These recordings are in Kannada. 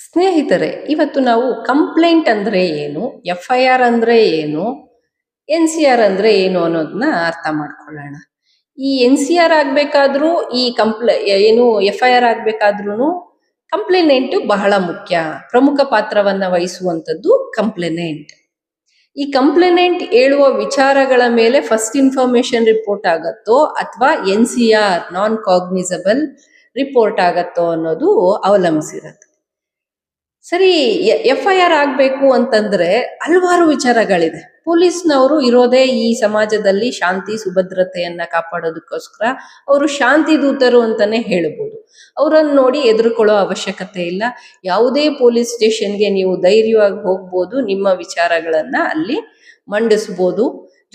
ಸ್ನೇಹಿತರೆ, ಇವತ್ತು ನಾವು ಕಂಪ್ಲೇಂಟ್ ಅಂದ್ರೆ ಏನು, FIR ಅಂದ್ರೆ ಏನು, NCR ಅಂದ್ರೆ ಏನು ಅನ್ನೋದನ್ನ ಅರ್ಥ ಮಾಡ್ಕೊಳ್ಳೋಣ. ಈ NCR ಆಗ್ಬೇಕಾದ್ರೂ ಈ ಏನು FIR ಆಗ್ಬೇಕಾದ್ರೂ ಕಂಪ್ಲೇನೆಂಟ್ ಬಹಳ ಮುಖ್ಯ. ಪ್ರಮುಖ ಪಾತ್ರವನ್ನ ವಹಿಸುವಂಥದ್ದು ಕಂಪ್ಲೇನೆಂಟ್. ಈ ಕಂಪ್ಲೇನೆಂಟ್ ಹೇಳುವ ವಿಚಾರಗಳ ಮೇಲೆ ಫಸ್ಟ್ ಇನ್ಫಾರ್ಮೇಶನ್ ರಿಪೋರ್ಟ್ ಆಗತ್ತೋ ಅಥವಾ NCR ನಾನ್ ಕಾಗ್ನಿಸಬಲ್ ರಿಪೋರ್ಟ್ ಆಗತ್ತೋ ಅನ್ನೋದು ಅವಲಂಬಿಸಿರತ್ತೆ. ಸರಿ, FIR ಆಗ್ಬೇಕು ಅಂತಂದ್ರೆ ಹಲವಾರು ವಿಚಾರಗಳಿದೆ. ಪೊಲೀಸ್ನವರು ಇರೋದೇ ಈ ಸಮಾಜದಲ್ಲಿ ಶಾಂತಿ ಸುಭದ್ರತೆಯನ್ನ ಕಾಪಾಡೋದಕ್ಕೋಸ್ಕರ. ಅವರು ಶಾಂತಿ ದೂತರು ಅಂತಾನೆ ಹೇಳ್ಬೋದು. ಅವರನ್ನು ನೋಡಿ ಹೆದರ್ಕೊಳ್ಳೋ ಅವಶ್ಯಕತೆ ಇಲ್ಲ. ಯಾವುದೇ ಪೊಲೀಸ್ ಸ್ಟೇಷನ್ಗೆ ನೀವು ಧೈರ್ಯವಾಗಿ ಹೋಗ್ಬೋದು, ನಿಮ್ಮ ವಿಚಾರಗಳನ್ನ ಅಲ್ಲಿ ಮಂಡಿಸ್ಬೋದು.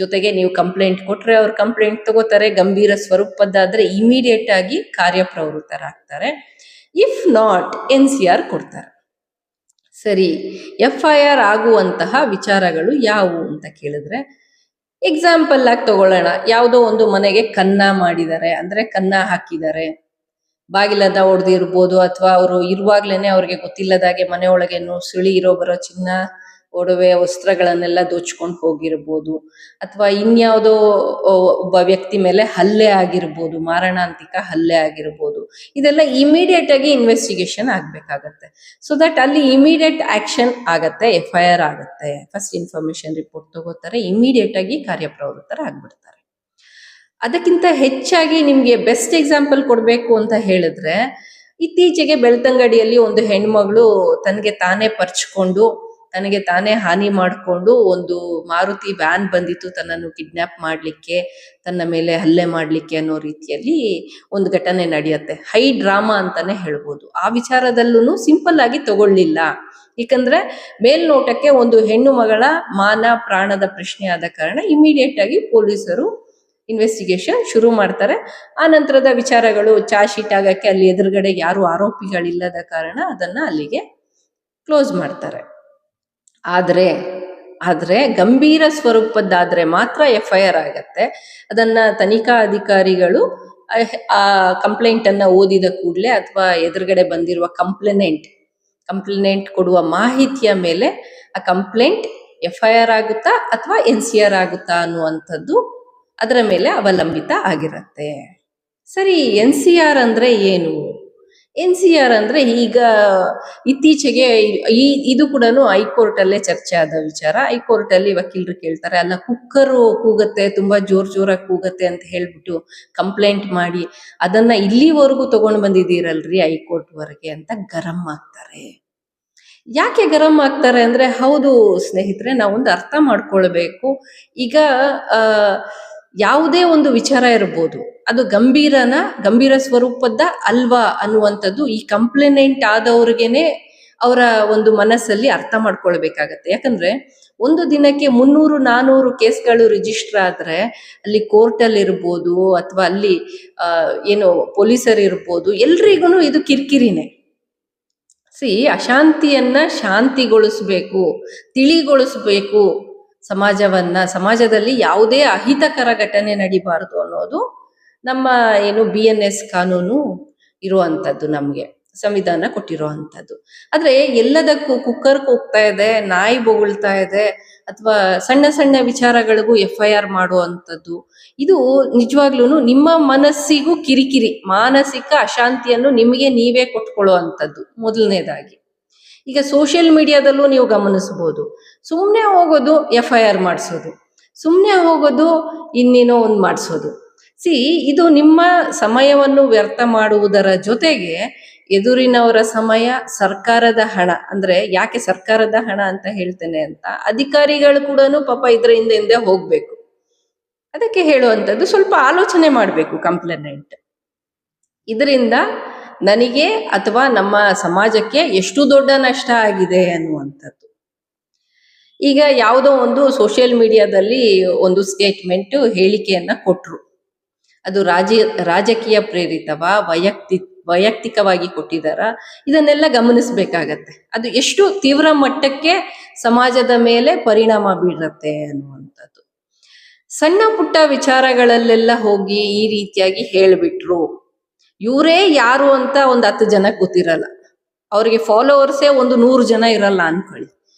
ಜೊತೆಗೆ ನೀವು ಕಂಪ್ಲೇಂಟ್ ಕೊಟ್ರೆ ಅವ್ರು ಕಂಪ್ಲೇಂಟ್ ತಗೋತಾರೆ. ಗಂಭೀರ ಸ್ವರೂಪದ್ದಾದ್ರೆ ಇಮಿಡಿಯೇಟ್ ಆಗಿ ಕಾರ್ಯಪ್ರವೃತ್ತರಾಗ್ತಾರೆ. ಇಫ್ ನಾಟ್ NCR ಕೊಡ್ತಾರೆ. ಸರಿ, FIR ಆಗುವಂತಹ ವಿಚಾರಗಳು ಯಾವುವು ಅಂತ ಕೇಳಿದ್ರೆ, ಎಕ್ಸಾಂಪಲ್ ಆಗಿ ತಗೊಳ್ಳೋಣ. ಯಾವುದೋ ಒಂದು ಮನೆಗೆ ಕನ್ನ ಮಾಡಿದ್ದಾರೆ, ಅಂದ್ರೆ ಕನ್ನ ಹಾಕಿದ್ದಾರೆ, ಬಾಗಿಲದ ಹೊಡೆದಿರ್ಬೋದು, ಅಥವಾ ಅವರು ಇರುವಾಗ್ಲೇನೆ ಅವ್ರಿಗೆ ಗೊತ್ತಿಲ್ಲದಾಗೆ ಮನೆ ಒಳಗೆ ಸುಳಿ ಇರೋ ಬರೋ ಚಿನ್ನ, ಒಡವೆ, ವಸ್ತ್ರಗಳನ್ನೆಲ್ಲ ದೋಚ್ಕೊಂಡು ಹೋಗಿರ್ಬೋದು, ಅಥವಾ ಇನ್ಯಾವುದೋ ಒಬ್ಬ ವ್ಯಕ್ತಿ ಮೇಲೆ ಹಲ್ಲೆ ಆಗಿರ್ಬೋದು, ಮಾರಣಾಂತಿಕ ಹಲ್ಲೆ ಆಗಿರ್ಬೋದು. ಇದೆಲ್ಲ ಇಮಿಡಿಯೇಟ್ ಆಗಿ ಇನ್ವೆಸ್ಟಿಗೇಷನ್ ಆಗ್ಬೇಕಾಗತ್ತೆ. ಸೊ ದಟ್ ಅಲ್ಲಿ ಇಮಿಡಿಯೇಟ್ ಆಕ್ಷನ್ ಆಗತ್ತೆ, FIR ಆಗತ್ತೆ. ಫಸ್ಟ್ ಇನ್ಫಾರ್ಮೇಶನ್ ರಿಪೋರ್ಟ್ ತಗೋತಾರೆ, ಇಮಿಡಿಯೇಟ್ ಆಗಿ ಕಾರ್ಯಪ್ರವೃತ್ತರಾಗ್ಬಿಡ್ತಾರೆ. ಅದಕ್ಕಿಂತ ಹೆಚ್ಚಾಗಿ ನಿಮ್ಗೆ ಬೆಸ್ಟ್ ಎಕ್ಸಾಂಪಲ್ ಕೊಡ್ಬೇಕು ಅಂತ ಹೇಳಿದ್ರೆ, ಇತ್ತೀಚೆಗೆ ಬೆಳ್ತಂಗಡಿಯಲ್ಲಿ ಒಂದು ಹೆಣ್ಮಗಳು ತನಗೆ ತಾನೇ ಪರ್ಚ್ಕೊಂಡು, ತನಗೆ ತಾನೇ ಹಾನಿ ಮಾಡಿಕೊಂಡು, ಒಂದು ಮಾರುತಿ ವ್ಯಾನ್ ಬಂದಿತ್ತು ತನ್ನನ್ನು ಕಿಡ್ನಾಪ್ ಮಾಡ್ಲಿಕ್ಕೆ, ತನ್ನ ಮೇಲೆ ಹಲ್ಲೆ ಮಾಡ್ಲಿಕ್ಕೆ ಅನ್ನೋ ರೀತಿಯಲ್ಲಿ ಒಂದು ಘಟನೆ ನಡೆಯುತ್ತೆ. ಹೈ ಡ್ರಾಮಾ ಅಂತಾನೆ ಹೇಳ್ಬೋದು. ಆ ವಿಚಾರದಲ್ಲೂ ಸಿಂಪಲ್ ಆಗಿ ತಗೊಳ್ಳಿಲ್ಲ. ಯಾಕಂದ್ರೆ ಮೇಲ್ನೋಟಕ್ಕೆ ಒಂದು ಹೆಣ್ಣು ಮಗಳ ಮಾನ ಪ್ರಾಣದ ಪ್ರಶ್ನೆ ಆದ ಕಾರಣ ಇಮಿಡಿಯೇಟ್ ಆಗಿ ಪೊಲೀಸರು ಇನ್ವೆಸ್ಟಿಗೇಷನ್ ಶುರು ಮಾಡ್ತಾರೆ. ಆ ನಂತರದ ವಿಚಾರಗಳು ಚಾರ್ಜ್ ಶೀಟ್ ಆಗಕ್ಕೆ ಅಲ್ಲಿ ಎದುರುಗಡೆ ಯಾರು ಆರೋಪಿಗಳಿಲ್ಲದ ಕಾರಣ ಅದನ್ನ ಅಲ್ಲಿಗೆ ಕ್ಲೋಸ್ ಮಾಡ್ತಾರೆ. ಆದ್ರೆ ಗಂಭೀರ ಸ್ವರೂಪದ್ದಾದ್ರೆ ಮಾತ್ರ FIR ಆಗತ್ತೆ. ಅದನ್ನ ತನಿಖಾ ಅಧಿಕಾರಿಗಳು ಆ ಕಂಪ್ಲೇಂಟ್ ಅನ್ನ ಓದಿದ ಕೂಡಲೇ ಅಥವಾ ಎದುರುಗಡೆ ಬಂದಿರುವ ಕಂಪ್ಲೇನೆಂಟ್ ಕೊಡುವ ಮಾಹಿತಿಯ ಮೇಲೆ ಆ ಕಂಪ್ಲೇಂಟ್ FIR ಆಗುತ್ತಾ ಅಥವಾ NCR ಆಗುತ್ತಾ ಅನ್ನುವಂಥದ್ದು ಅದರ ಮೇಲೆ ಅವಲಂಬಿತ ಆಗಿರತ್ತೆ. ಸರಿ, NCR ಅಂದ್ರೆ ಏನು? NCR ಅಂದ್ರೆ ಈಗ ಇತ್ತೀಚೆಗೆ ಇದು ಕೂಡ ಹೈಕೋರ್ಟ್ ಅಲ್ಲೇ ಚರ್ಚೆ ಆದ ವಿಚಾರ. ಹೈಕೋರ್ಟ್ ಅಲ್ಲಿ ವಕೀಲರು ಕೇಳ್ತಾರೆ, ಅಲ್ಲ ಕುಕ್ಕರು ಕೂಗತ್ತೆ, ತುಂಬಾ ಜೋರಾಗಿ ಕೂಗತ್ತೆ ಅಂತ ಹೇಳ್ಬಿಟ್ಟು ಕಂಪ್ಲೇಂಟ್ ಮಾಡಿ ಅದನ್ನ ಇಲ್ಲಿವರೆಗೂ ತಗೊಂಡು ಬಂದಿದ್ದೀರಲ್ರಿ ಹೈಕೋರ್ಟ್ ವರೆಗೆ ಅಂತ ಗರಂ ಆಗ್ತಾರೆ. ಯಾಕೆ ಗರಂ ಆಗ್ತಾರೆ ಅಂದ್ರೆ, ಹೌದು ಸ್ನೇಹಿತರೆ, ನಾವೊಂದು ಅರ್ಥ ಮಾಡ್ಕೊಳ್ಬೇಕು. ಈಗ ಯಾವುದೇ ಒಂದು ವಿಚಾರ ಇರ್ಬೋದು, ಅದು ಗಂಭೀರ ಸ್ವರೂಪದ ಅಲ್ವಾ ಅನ್ನುವಂಥದ್ದು ಈ ಕಂಪ್ಲೇನೆಂಟ್ ಆದವ್ರಿಗೇನೆ ಅವರ ಒಂದು ಮನಸ್ಸಲ್ಲಿ ಅರ್ಥ ಮಾಡ್ಕೊಳ್ಬೇಕಾಗತ್ತೆ. ಯಾಕಂದ್ರೆ ಒಂದು ದಿನಕ್ಕೆ 300-400 ಕೇಸ್ಗಳು ರಿಜಿಸ್ಟರ್ ಆದ್ರೆ ಅಲ್ಲಿ ಕೋರ್ಟಲ್ಲಿ ಇರ್ಬೋದು ಅಥವಾ ಅಲ್ಲಿ ಏನು ಪೊಲೀಸರು ಇರ್ಬೋದು, ಎಲ್ರಿಗೂ ಇದು ಕಿರಿಕಿರಿನೇ. ಅಶಾಂತಿಯನ್ನ ಶಾಂತಿಗೊಳಿಸ್ಬೇಕು, ತಿಳಿಗೊಳಿಸ್ಬೇಕು ಸಮಾಜದಲ್ಲಿ ಯಾವುದೇ ಅಹಿತಕರ ಘಟನೆ ನಡಿಬಾರದು ಅನ್ನೋದು ನಮ್ಮ BNS ಕಾನೂನು ಇರುವಂತದ್ದು, ನಮ್ಗೆ ಸಂವಿಧಾನ ಕೊಟ್ಟಿರುವಂತದ್ದು. ಆದ್ರೆ ಎಲ್ಲದಕ್ಕೂ ಕುಕ್ಕರ್ ಕೂಗ್ತಾ ಇದೆ, ನಾಯಿ ಬೊಗಳ್ತಾ ಇದೆ, ಅಥವಾ ಸಣ್ಣ ಸಣ್ಣ ವಿಚಾರಗಳಿಗೂ FIR ಮಾಡುವಂಥದ್ದು, ಇದು ನಿಜವಾಗ್ಲೂ ನಿಮ್ಮ ಮನಸ್ಸಿಗೂ ಕಿರಿಕಿರಿ, ಮಾನಸಿಕ ಅಶಾಂತಿಯನ್ನು ನಿಮಗೆ ನೀವೇ ಕೊಟ್ಕೊಳ್ಳುವಂಥದ್ದು. ಮೊದಲನೇದಾಗಿ, ಈಗ ಸೋಷಿಯಲ್ ಮೀಡಿಯಾದಲ್ಲೂ ನೀವು ಗಮನಿಸ್ಬೋದು, ಸುಮ್ಮನೆ ಹೋಗೋದು FIR ಮಾಡಿಸೋದು, ಸುಮ್ಮನೆ ಹೋಗೋದು ಇನ್ನೇನೋ ಒಂದು ಮಾಡಿಸೋದು. ಇದು ನಿಮ್ಮ ಸಮಯವನ್ನು ವ್ಯರ್ಥ ಮಾಡುವುದರ ಜೊತೆಗೆ ಎದುರಿನವರ ಸಮಯ, ಸರ್ಕಾರದ ಹಣ. ಅಂದ್ರೆ ಯಾಕೆ ಸರ್ಕಾರದ ಹಣ ಅಂತ ಹೇಳ್ತೇನೆ ಅಂತ, ಅಧಿಕಾರಿಗಳು ಕೂಡ ಪಾಪ ಇದ್ರ ಹಿಂದೆ ಹೋಗ್ಬೇಕು. ಅದಕ್ಕೆ ಹೇಳುವಂಥದ್ದು, ಸ್ವಲ್ಪ ಆಲೋಚನೆ ಮಾಡಬೇಕು ಕಂಪ್ಲೇನೆಂಟ್. ಇದರಿಂದ ನನಗೆ ಅಥವಾ ನಮ್ಮ ಸಮಾಜಕ್ಕೆ ಎಷ್ಟು ದೊಡ್ಡ ನಷ್ಟ ಆಗಿದೆ ಅನ್ನುವಂಥದ್ದು. ಈಗ ಯಾವುದೋ ಒಂದು ಸೋಷಿಯಲ್ ಮೀಡಿಯಾದಲ್ಲಿ ಒಂದು ಸ್ಟೇಟ್ಮೆಂಟ್, ಹೇಳಿಕೆಯನ್ನ ಕೊಟ್ರು. ಅದು ರಾಜಕೀಯ ಪ್ರೇರಿತವಾ, ವೈಯಕ್ತಿಕವಾಗಿ ಕೊಟ್ಟಿದಾರ, ಇದನ್ನೆಲ್ಲ ಗಮನಿಸ್ಬೇಕಾಗತ್ತೆ. ಅದು ಎಷ್ಟು ತೀವ್ರ ಮಟ್ಟಕ್ಕೆ ಸಮಾಜದ ಮೇಲೆ ಪರಿಣಾಮ ಬೀರತ್ತೆ ಅನ್ನುವಂಥದ್ದು. ಸಣ್ಣ ಪುಟ್ಟ ವಿಚಾರಗಳಲ್ಲೆಲ್ಲ ಹೋಗಿ ಈ ರೀತಿಯಾಗಿ ಹೇಳ್ಬಿಟ್ರು, ಇವರೇ ಯಾರು ಅಂತ ಒಂದು 10 ಜನಕ್ಕೆ ಗೊತ್ತಿರಲ್ಲ. ಅವ್ರಿಗೆ ಫಾಲೋವರ್ಸೇ ಒಂದು 100 ಜನ ಇರಲ್ಲ ಅನ್ಕೊಳ್ಳಿ.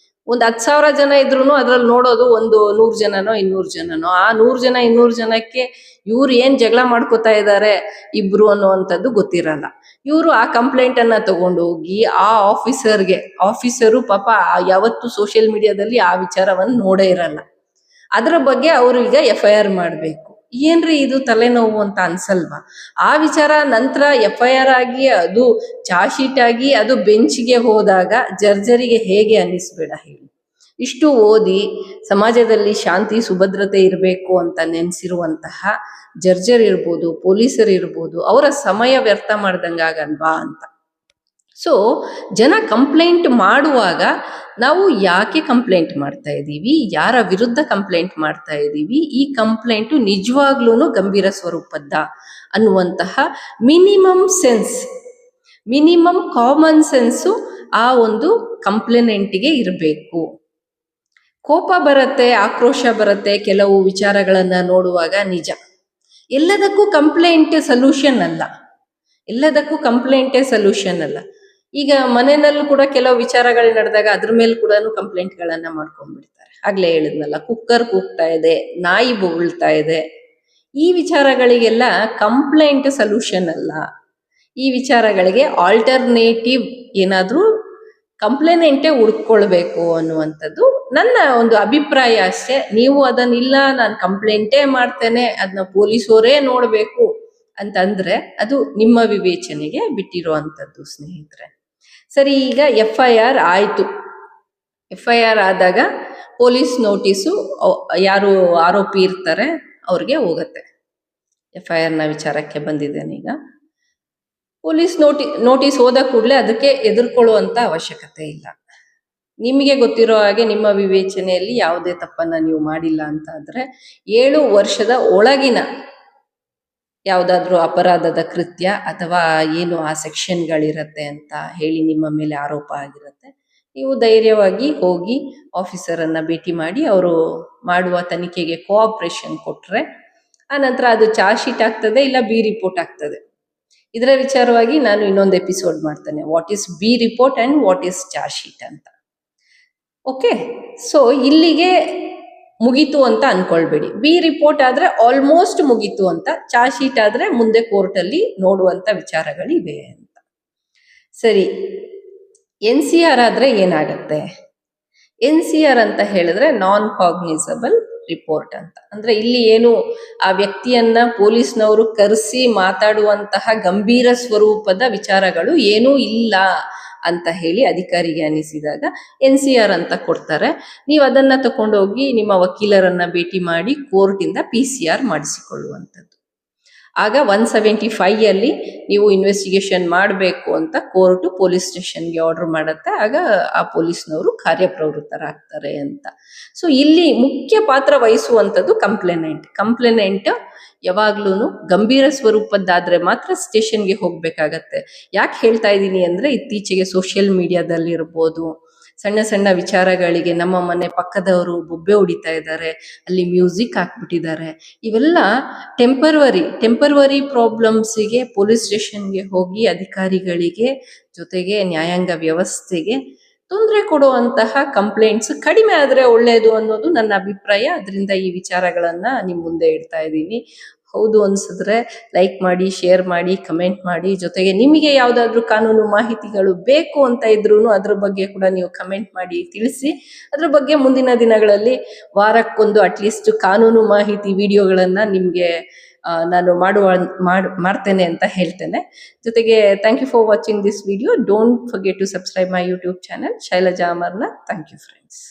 ಒಂದು 10,000 ಜನ ಇದ್ರು ಅದ್ರಲ್ಲಿ ನೋಡೋದು ಒಂದು 100 ಜನನೋ 200 ಜನನೋ. ಆ 100 ಜನ 200 ಜನಕ್ಕೆ ಇವ್ರು ಏನ್ ಜಗಳ ಮಾಡ್ಕೋತಾ ಇದ್ದಾರೆ ಇಬ್ರು ಅನ್ನುವಂಥದ್ದು ಗೊತ್ತಿರಲ್ಲ. ಇವರು ಆ ಕಂಪ್ಲೇಂಟ್ ಅನ್ನ ತಗೊಂಡೋಗಿ ಆ ಆಫೀಸರು ಪಾಪ ಯಾವತ್ತು ಸೋಷಿಯಲ್ ಮೀಡಿಯಾದಲ್ಲಿ ಆ ವಿಚಾರವನ್ನು ನೋಡೇ ಇರಲ್ಲ. ಅದ್ರ ಬಗ್ಗೆ ಅವರು ಈಗ FIR ಮಾಡ್ಬೇಕು. ಏನ್ರಿ ಇದು ತಲೆನೋವು ಅಂತ ಅನ್ಸಲ್ವಾ? ಆ ವಿಚಾರ ನಂತರ FIR ಆಗಿ ಅದು ಚಾರ್ಜ್ ಶೀಟ್ ಆಗಿ ಅದು ಬೆಂಚ್ಗೆ ಹೋದಾಗ ಜಡ್ಜರಿಗೆ ಹೇಗೆ ಅನ್ನಿಸ್ಬೇಡ ಹೇಳಿ. ಇಷ್ಟು ಓದಿ ಸಮಾಜದಲ್ಲಿ ಶಾಂತಿ ಸುಭದ್ರತೆ ಇರಬೇಕು ಅಂತ ನೆನೆಸಿರುವಂತಹ ಜಡ್ಜರ್ ಇರ್ಬೋದು, ಪೊಲೀಸರು ಇರ್ಬೋದು, ಅವರ ಸಮಯ ವ್ಯರ್ಥ ಮಾಡ್ದಂಗಾಗಲ್ವಾ ಅಂತ. ಸೊ ಜನ ಕಂಪ್ಲೇಂಟ್ ಮಾಡುವಾಗ ನಾವು ಯಾಕೆ ಕಂಪ್ಲೇಂಟ್ ಮಾಡ್ತಾ ಇದ್ದೀವಿ, ಯಾರ ವಿರುದ್ಧ ಕಂಪ್ಲೇಂಟ್ ಮಾಡ್ತಾ ಇದ್ದೀವಿ, ಈ ಕಂಪ್ಲೇಂಟು ನಿಜವಾಗ್ಲೂ ಗಂಭೀರ ಸ್ವರೂಪದ್ದ ಅನ್ನುವಂತಹ ಮಿನಿಮಮ್ ಕಾಮನ್ ಸೆನ್ಸು ಆ ಒಂದು ಕಂಪ್ಲೇಂಟಿಗೆ ಇರಬೇಕು. ಕೋಪ ಬರುತ್ತೆ, ಆಕ್ರೋಶ ಬರುತ್ತೆ ಕೆಲವು ವಿಚಾರಗಳನ್ನ ನೋಡುವಾಗ, ನಿಜ. ಎಲ್ಲದಕ್ಕೂ ಕಂಪ್ಲೇಂಟೇ ಸೊಲ್ಯೂಷನ್ ಅಲ್ಲ. ಈಗ ಮನೆಯಲ್ಲೂ ಕೂಡ ಕೆಲವು ವಿಚಾರಗಳು ನಡೆದಾಗ ಅದ್ರ ಮೇಲೆ ಕೂಡ ಕಂಪ್ಲೇಂಟ್ಗಳನ್ನ ಮಾಡ್ಕೊಂಡ್ಬಿಡ್ತಾರೆ. ಆಗ್ಲೇ ಹೇಳಿದ್ನಲ್ಲ, ಕುಕ್ಕರ್ ಕೂಗ್ತಾ ಇದೆ, ನಾಯಿ ಬೊಗಳ್ತಾ ಇದೆ. ಈ ವಿಚಾರಗಳಿಗೆಲ್ಲ ಕಂಪ್ಲೇಂಟ್ ಸೊಲ್ಯೂಷನ್ ಅಲ್ಲ. ಈ ವಿಚಾರಗಳಿಗೆ ಆಲ್ಟರ್ನೇಟಿವ್ ಏನಾದ್ರೂ ಕಂಪ್ಲೇಂಟೇ ಹುಡ್ಕೊಳ್ಬೇಕು ಅನ್ನುವಂಥದ್ದು ನನ್ನ ಒಂದು ಅಭಿಪ್ರಾಯ ಅಷ್ಟೇ. ನೀವು ಅದನ್ನಿಲ್ಲ ನಾನು ಕಂಪ್ಲೇಂಟೇ ಮಾಡ್ತೇನೆ, ಅದನ್ನ ಪೊಲೀಸವರೇ ನೋಡ್ಬೇಕು ಅಂತಂದ್ರೆ ಅದು ನಿಮ್ಮ ವಿವೇಚನೆಗೆ ಬಿಟ್ಟಿರುವಂಥದ್ದು ಸ್ನೇಹಿತರೆ. ಸರಿ, ಈಗ FIR ಆಯ್ತು. FIR ಆದಾಗ ಪೊಲೀಸ್ ನೋಟಿಸು ಯಾರು ಆರೋಪಿ ಇರ್ತಾರೆ ಅವ್ರಿಗೆ ಹೋಗತ್ತೆ. FIR ನ ವಿಚಾರಕ್ಕೆ ಬಂದಿದ್ದೇನೆ. ಈಗ ಪೊಲೀಸ್ ನೋಟಿಸ್ ಹೋದ ಕೂಡಲೇ ಅದಕ್ಕೆ ಎದುರ್ಕೊಳ್ಳುವಂತ ಅವಶ್ಯಕತೆ ಇಲ್ಲ. ನಿಮಗೆ ಗೊತ್ತಿರೋ ಹಾಗೆ ನಿಮ್ಮ ವಿವೇಚನೆಯಲ್ಲಿ ಯಾವುದೇ ತಪ್ಪನ್ನ ನೀವು ಮಾಡಿಲ್ಲ ಅಂತ ಆದ್ರೆ 7 ವರ್ಷದ ಒಳಗಿನ ಯಾವುದಾದ್ರೂ ಅಪರಾಧದ ಕೃತ್ಯ ಅಥವಾ ಏನು ಆ ಸೆಕ್ಷನ್ಗಳಿರತ್ತೆ ಅಂತ ಹೇಳಿ ನಿಮ್ಮ ಮೇಲೆ ಆರೋಪ ಆಗಿರುತ್ತೆ, ನೀವು ಧೈರ್ಯವಾಗಿ ಹೋಗಿ ಆಫೀಸರನ್ನ ಭೇಟಿ ಮಾಡಿ ಅವರು ಮಾಡುವ ತನಿಖೆಗೆ ಕೋಆಪರೇಷನ್ ಕೊಟ್ರೆ ಆ ನಂತರ ಅದು ಚಾರ್ಜ್ ಶೀಟ್ ಆಗ್ತದೆ, ಇಲ್ಲ B ರಿಪೋರ್ಟ್ ಆಗ್ತದೆ. ಇದರ ವಿಚಾರವಾಗಿ ನಾನು ಇನ್ನೊಂದು ಎಪಿಸೋಡ್ ಮಾಡ್ತೇನೆ, what is B report and what is charge sheet ಅಂತ. ಓಕೆ, ಸೊ ಇಲ್ಲಿಗೆ ಮುಗೀತು ಅಂತ ಅನ್ಕೊಳ್ಬೇಡಿ. B ರಿಪೋರ್ಟ್ ಆದ್ರೆ ಆಲ್ಮೋಸ್ಟ್ ಮುಗೀತು ಅಂತ, ಚಾರ್ಜ್ ಶೀಟ್ ಆದ್ರೆ ಮುಂದೆ ಕೋರ್ಟಲ್ಲಿ ನೋಡುವಂತ ವಿಚಾರಗಳಿವೆ ಅಂತ. ಸರಿ, NCR ಆದ್ರೆ ಏನಾಗತ್ತೆ? NCR ಅಂತ ಹೇಳಿದ್ರೆ ನಾನ್ ಕಾಗ್ನಿಸಬಲ್ ರಿಪೋರ್ಟ್ ಅಂತ. ಅಂದ್ರೆ ಇಲ್ಲಿ ಏನು ಆ ವ್ಯಕ್ತಿಯನ್ನ ಪೊಲೀಸ್ನವರು ಕರೆಸಿ ಮಾತಾಡುವಂತಹ ಗಂಭೀರ ಸ್ವರೂಪದ ವಿಚಾರಗಳು ಏನೂ ಇಲ್ಲ ಅಂತ ಹೇಳಿ ಅಧಿಕಾರಿಗೆ ಅನಿಸಿದಾಗ NCR ಅಂತ ಕೊಡ್ತಾರೆ. ನೀವು ಅದನ್ನ ತಕೊಂಡೋಗಿ ನಿಮ್ಮ ವಕೀಲರನ್ನ ಭೇಟಿ ಮಾಡಿ ಕೋರ್ಟಿಂದ PCR ಮಾಡಿಸಿಕೊಳ್ಳುವಂಥದ್ದು. ಆಗ 175 ಅಲ್ಲಿ ನೀವು ಇನ್ವೆಸ್ಟಿಗೇಷನ್ ಮಾಡಬೇಕು ಅಂತ ಕೋರ್ಟು ಪೊಲೀಸ್ ಸ್ಟೇಷನ್ಗೆ ಆರ್ಡರ್ ಮಾಡುತ್ತೆ. ಆಗ ಆ ಪೊಲೀಸ್ನವರು ಕಾರ್ಯಪ್ರವೃತ್ತರಾಗ್ತಾರೆ ಅಂತ. ಸೊ ಇಲ್ಲಿ ಮುಖ್ಯ ಪಾತ್ರ ವಹಿಸುವಂಥದ್ದು ಕಂಪ್ಲೇನೆಂಟ್ ಯಾವಾಗ್ಲೂ ಗಂಭೀರ ಸ್ವರೂಪದ್ದಾದ್ರೆ ಮಾತ್ರ ಸ್ಟೇಷನ್ಗೆ ಹೋಗ್ಬೇಕಾಗತ್ತೆ. ಯಾಕೆ ಹೇಳ್ತಾ ಇದ್ದೀನಿ ಅಂದ್ರೆ, ಇತ್ತೀಚೆಗೆ ಸೋಷಿಯಲ್ ಮೀಡಿಯಾದಲ್ಲಿ ಇರ್ಬೋದು, ಸಣ್ಣ ಸಣ್ಣ ವಿಚಾರಗಳಿಗೆ ನಮ್ಮ ಮನೆ ಪಕ್ಕದವರು ಬೊಬ್ಬೆ ಹೊಡಿತಾ ಇದ್ದಾರೆ, ಅಲ್ಲಿ ಮ್ಯೂಸಿಕ್ ಹಾಕ್ಬಿಟ್ಟಿದ್ದಾರೆ, ಇವೆಲ್ಲ ಟೆಂಪರವರಿ ಪ್ರಾಬ್ಲಮ್ಸಿಗೆ ಪೊಲೀಸ್ ಸ್ಟೇಷನ್ಗೆ ಹೋಗಿ ಅಧಿಕಾರಿಗಳಿಗೆ ಜೊತೆಗೆ ನ್ಯಾಯಾಂಗ ವ್ಯವಸ್ಥೆಗೆ ತೊಂದರೆ ಕೊಡುವಂತಹ ಕಂಪ್ಲೇಂಟ್ಸ್ ಕಡಿಮೆ ಆದರೆ ಒಳ್ಳೆಯದು ಅನ್ನೋದು ನನ್ನ ಅಭಿಪ್ರಾಯ. ಅದರಿಂದ ಈ ವಿಚಾರಗಳನ್ನ ನಿಮ್ಮ ಮುಂದೆ ಇಡ್ತಾ ಇದ್ದೀನಿ. ಹೌದು ಅನ್ಸಿದ್ರೆ ಲೈಕ್ ಮಾಡಿ, ಶೇರ್ ಮಾಡಿ, ಕಮೆಂಟ್ ಮಾಡಿ. ಜೊತೆಗೆ ನಿಮಗೆ ಯಾವುದಾದ್ರೂ ಕಾನೂನು ಮಾಹಿತಿಗಳು ಬೇಕು ಅಂತ ಇದ್ರೂ ಅದ್ರ ಬಗ್ಗೆ ಕೂಡ ನೀವು ಕಮೆಂಟ್ ಮಾಡಿ ತಿಳಿಸಿ. ಅದ್ರ ಬಗ್ಗೆ ಮುಂದಿನ ದಿನಗಳಲ್ಲಿ ವಾರಕ್ಕೊಂದು ಅಟ್ಲೀಸ್ಟ್ ಕಾನೂನು ಮಾಹಿತಿ ವಿಡಿಯೋಗಳನ್ನ ನಿಮಗೆ ನಾನು ಮಾಡ್ತೇನೆ ಅಂತ ಹೇಳ್ತೇನೆ. ಜೊತೆಗೆ thank you for watching this video. Don't forget to subscribe my YouTube channel Shailaja Amarnath. Thank you friends.